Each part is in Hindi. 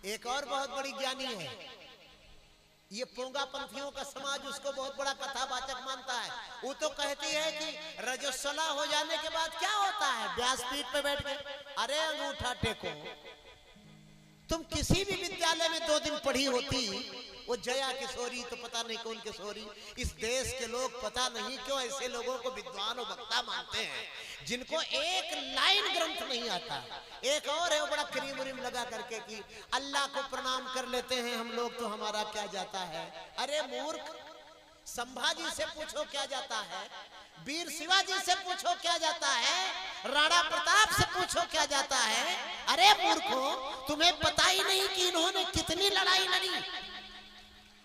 एक और बहुत बड़ी ज्ञानी है, ये पोंगा पंथियों का समाज उसको बहुत बड़ा कथावाचक मानता है। वो तो कहती है कि रजस्वला हो जाने के बाद क्या होता है, व्यासपीठ पे बैठ के अरे अंगूठा टेको। तुम किसी भी विद्यालय में 2 दिन पढ़ी होती, वो जया किशोरी तो पता नहीं कौन किशोरी, इस देश के लोग पता नहीं क्यों ऐसे लोगों को विद्वान और वक्ता मानते हैं जिनको एक लाइन ग्रंथ नहीं आता। एक और है वो बड़ा क्रीम उरीम लगा करके कि अल्लाह को प्रणाम कर लेते हैं हम लोग तो हमारा क्या जाता है। अरे मूर्ख, संभाजी से पूछो क्या जाता है, वीर शिवाजी से पूछो क्या जाता है, राणा प्रताप से पूछो क्या जाता है। अरे मूर्खो, तुम्हें पता ही नहीं कि इन्होंने कितनी लड़ाई लड़ी।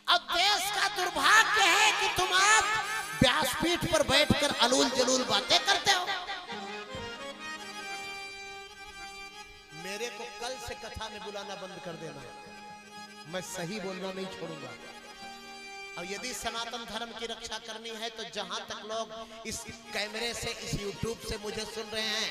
अब देश का दुर्भाग्य है कि तुम आप व्यासपीठ पर बैठकर अलूल जलूल बातें करते हो। मेरे को कल से कथा में बुलाना बंद कर देना, मैं सही बोलना नहीं छोड़ूंगा। अब यदि सनातन धर्म की रक्षा करनी है तो जहां तक लोग इस कैमरे से, इस यूट्यूब से मुझे सुन रहे हैं,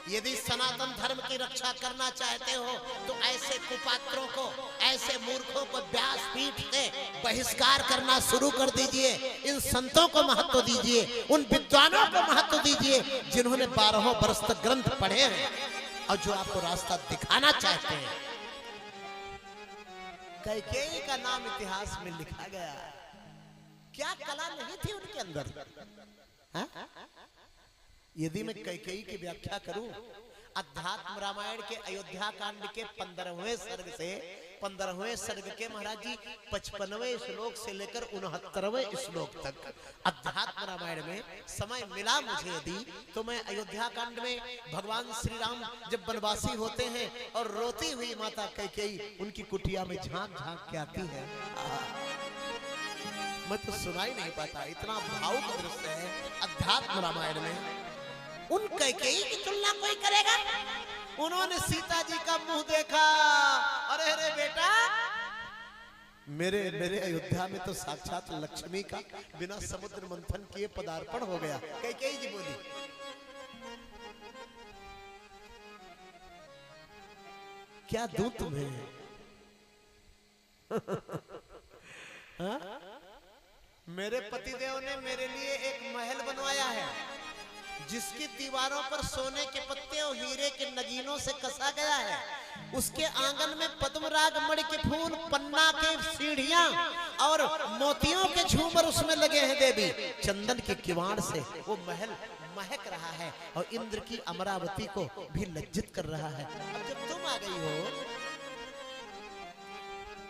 यदि सनातन धर्म की रक्षा करना चाहते हो तो ऐसे कुपात्रों को, ऐसे मूर्खों को व्यासपीठ से बहिष्कार करना शुरू कर दीजिए। इन संतों को महत्व दीजिए, उन विद्वानों को महत्व दीजिए जिन्होंने 12 वर्ष तक ग्रंथ पढ़े हैं और जो आपको रास्ता दिखाना चाहते हैं। कैकेयी का नाम इतिहास में लिखा गया, क्या कला नहीं थी उनके अंदर। हा? यदि मैं कैकेयी की व्याख्या करूं, अध्यात्म रामायण के अयोध्या कांड के 15वें सर्ग से 15वें सर्ग के महाराज जी 55वें श्लोक से लेकर 69वें श्लोक तक अध्यात्म रामायण में समय मिला मुझे यदि, तो मैं अयोध्या कांड में भगवान श्री राम जब वनवासी होते हैं और रोती हुई माता कैकेयी उनकी कुटिया में झांक झांक के आती है, मैं तो सुना ही नहीं पाता, इतना भावुक दृश्य है अध्यात्म रामायण में। उन कैकेयी की तुलना कोई करेगा? उन्होंने सीता जी का मुंह देखा, अरे अरे बेटा, मेरे अयोध्या में तो साक्षात लक्ष्मी का बिना समुद्र मंथन किए पदार्पण हो गया। कैकेयी जी बोली, क्या दूं तुम्हें? हाँ? मेरे पतिदेव ने मेरे लिए एक महल बनवाया है जिसकी दीवारों पर सोने के पत्ते और हीरे के नगीनों से कसा गया है। उसके आंगन में पद्मराग मणि के फूल, पन्ना के सीढ़ियां और मोतियों के झूमर उसमें लगे हैं। देवी चंदन के किवाड़ से वो महल महक रहा है और इंद्र की अमरावती को भी लज्जित कर रहा है। अब जब तुम आ गई हो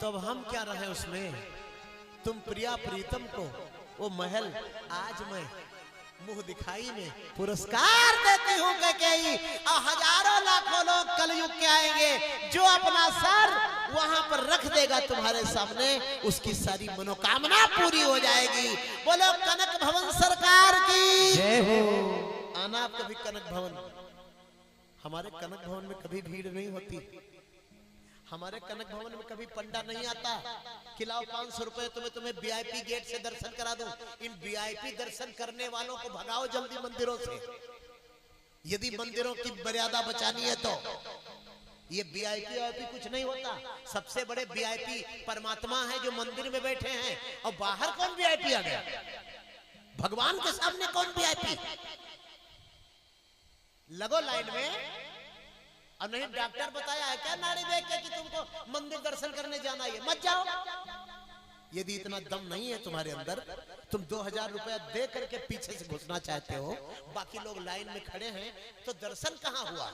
तब हम क्या रहे उसमें? तुम प्रिया प्रीतम को वो महल आज मैं मुंह दिखाई में पुरस्कार देती हूँ कैकेयी, और हजारों लाखों लोग कलयुग के आएंगे, जो अपना सर वहां पर रख देगा तुम्हारे सामने उसकी सारी मनोकामना पूरी हो जाएगी। बोलो कनक भवन सरकार की जय हो। आना आप कभी कनक भवन, हमारे कनक भवन में कभी भीड़ नहीं होती, हमारे कनक भवन में कभी पंडा नहीं आता। खिलाओ 500 रुपए तुम्हें वीआईपी गेट से दर्शन करा दूं। इन वीआईपी दर्शन करने वालों को भगाओ जल्दी मंदिरों से, यदि मंदिरों की मर्यादा बचानी है तो। ये वीआईपी कुछ नहीं होता, सबसे बड़े वीआईपी परमात्मा है जो मंदिर में बैठे हैं, और बाहर कौन वीआईपी आ गया? भगवान के सामने कौन वीआईपी? लगो लाइन में। और नहीं डॉक्टर बताया है क्या नाड़ी देख के कि तुमको मंदिर दर्शन करने जाना है, मत जाओ। यदि इतना दम नहीं है तुम्हारे अंदर, तुम 2000 रुपया दे करके पीछे से घुसना चाहते हो, बाकी लोग लाइन में खड़े हैं, तो दर्शन कहां हुआ?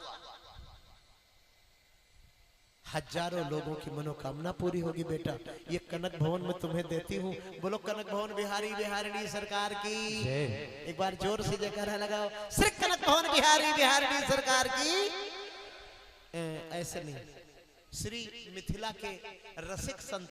हजारों लोगों की मनोकामना पूरी होगी बेटा। ये कनक भवन में तुम्हें देती हूँ। बोलो कनक भवन बिहारी बिहारिणी सरकार की। एक बार जोर से जयकारा लगाओ, श्री कनक भवन बिहारी बिहारिणी सरकार की। ऐसे नहीं, श्री मिथिला के रसिक संत